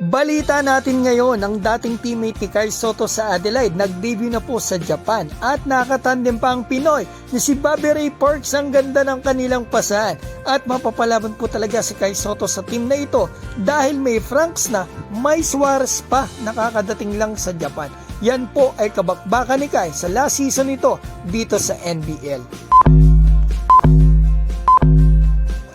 Balita natin ngayon, ang dating teammate ni Kyle Soto sa Adelaide nag-debut na po sa Japan at nakatandem pa ang Pinoy na si Bobby Ray Parks. Ang ganda ng kanilang pasahan at mapapalaban po talaga si Kyle Soto sa team na ito dahil may Franks na may Suarez pa nakakadating lang sa Japan. Yan po ay kabakbakan ni Kyle sa last season nito dito sa NBL.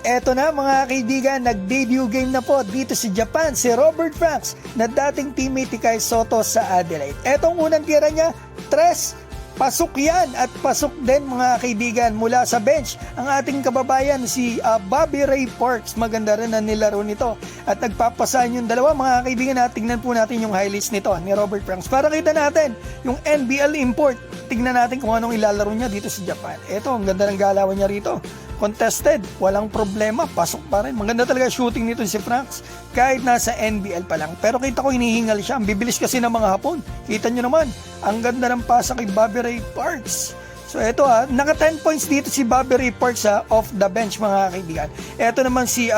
Eto na mga kaibigan, nag-debut game na po dito sa Japan si Robert Franks na dating teammate ni Kyle Soto sa Adelaide. Etong unang tira niya, 3, pasok yan at pasok din mga kaibigan mula sa bench ang ating kababayan si Bobby Ray Parks. Maganda rin ang nilaro nito at nagpapasahan yung dalawa mga kaibigan. Tingnan po natin yung highlights nito ni Robert Franks para kita natin yung NBL import. Tingnan natin kung anong ilalaro niya dito sa Japan. Eto, ang ganda ng galawan niya rito. Contested, walang problema, pasok pa rin. Maganda talaga shooting nito si Franks kahit nasa NBL pa lang. Pero kita ko hinihingal siya, ang bibilis kasi ng mga Hapon. Kita nyo naman, ang ganda ng pasa kay Bobby Ray Parks. So eto naka 10 points dito si Bobby Ray Parks off the bench mga kaibigan. Eto naman si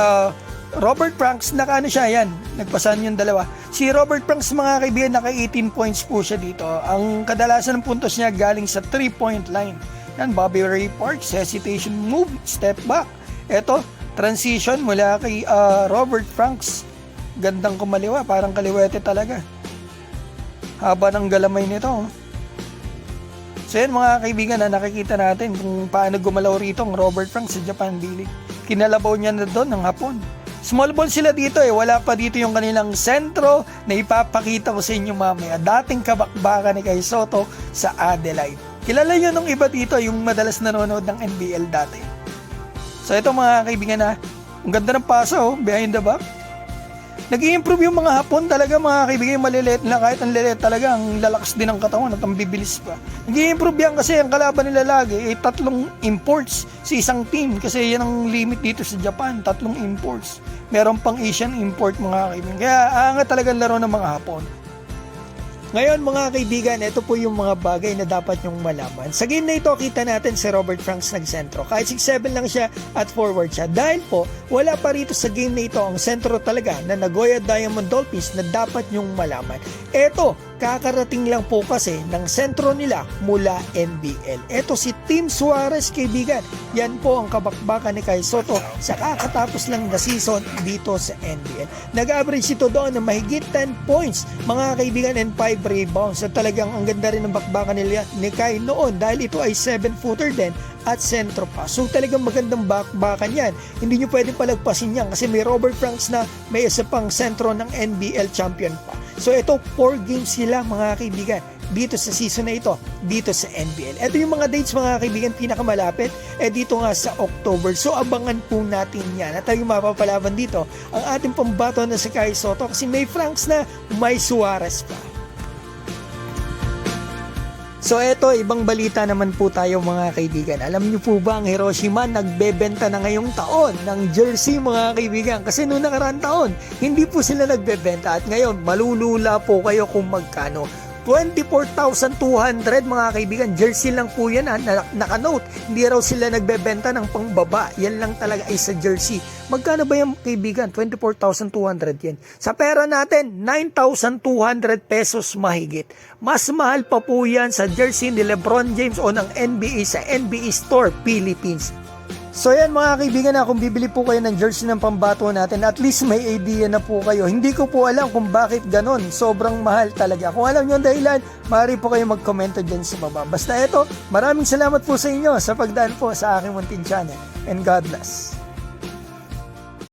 Robert Franks, naka ano siya yan, nagpasan yung dalawa. Si Robert Franks mga kaibigan, naka 18 points po siya dito. Ang kadalasan ng puntos niya galing sa 3-point line. Yan, Bobby Ray Parks, hesitation move, step back. Eto, transition mula kay Robert Franks. Gandang kumaliwa, parang kaliwete talaga. Haba ng galamay nito. So yan mga kaibigan, nakikita natin kung paano gumalaw rito ang Robert Franks sa Japan D-League. Kinalabaw niya na doon ng Hapon. Small ball sila dito wala pa dito yung kanilang sentro na ipapakita ko sa inyo mamaya. Dating kabakbakan ni Kyle Soto sa Adelaide. Kilala nyo nung iba dito, yung madalas nanonood ng NBL dati. So ito mga kaibigan ang ganda ng pasa behind the back. Nag-i-improve yung mga Hapon talaga mga kaibigan, maliliit na kahit ang liliit talaga, ang lalakas din ng katawan at ang bibilis pa. Nag-i-improve yan kasi ang kalaban nila lagi 3 imports sa isang team kasi yan ang limit dito sa Japan, 3 imports. Meron pang Asian import mga kaibigan. Kaya aangat talaga laro ng mga Hapon. Ngayon mga kaibigan, ito po yung mga bagay na dapat nyong malaman. Sa game na ito, kita natin si Robert Franks nagsentro. Kahit 6'7 lang siya at forward siya. Dahil po, wala pa rito sa game na ito ang sentro talaga na Nagoya Diamond Dolphins na dapat nyong malaman. Ito, kakarating lang po kasi ng sentro nila mula NBL. Ito si Tim Suarez kaibigan. Yan po ang kabakbakan ni Kyle Soto sa kakatapos lang na season dito sa NBL. Nag-average ito doon ng mahigit 10 points mga kaibigan and 5 rebounds. At talagang ang ganda rin ng bakbakan nila ni Kyle noon dahil ito ay 7-footer din at sentro pa. So talagang magandang bakbakan yan. Hindi nyo pwedeng palagpasin yan kasi may Robert Franks na may isa pang sentro ng NBL champion pa. So ito 4 games sila mga kaibigan dito sa season na ito, dito sa NBL. Ito yung mga dates mga kaibigan pinakamalapit dito nga sa October. So abangan po natin yan. At yung mapapalaban dito ang ating pambato na si Kyle Soto kasi may Franks na may Suarez pa. So eto, ibang balita naman po tayo mga kaibigan. Alam niyo po ba ang Hiroshima nagbebenta na ngayong taon ng jersey mga kaibigan? Kasi noong nakaraan taon, hindi po sila nagbebenta at ngayon malulula po kayo kung magkano. 24,200 mga kaibigan, jersey lang po yan naka-note. Hindi raw sila nagbebenta ng pangbaba. Yan lang talaga ay sa jersey. Magkano ba yung kaibigan? 24,200 yan. Sa pera natin, 9,200 pesos mahigit. Mas mahal pa po yan sa jersey ni LeBron James o ng NBA sa NBA Store Philippines. So yan mga kaibigan kung bibili po kayo ng jersey ng pambato natin, at least may idea na po kayo. Hindi ko po alam kung bakit ganon. Sobrang mahal talaga. Kung alam nyo ang dahilan, maaari po kayo magkomento dyan sa baba. Basta ito, maraming salamat po sa inyo sa pagdaan po sa aking munting channel. And God bless.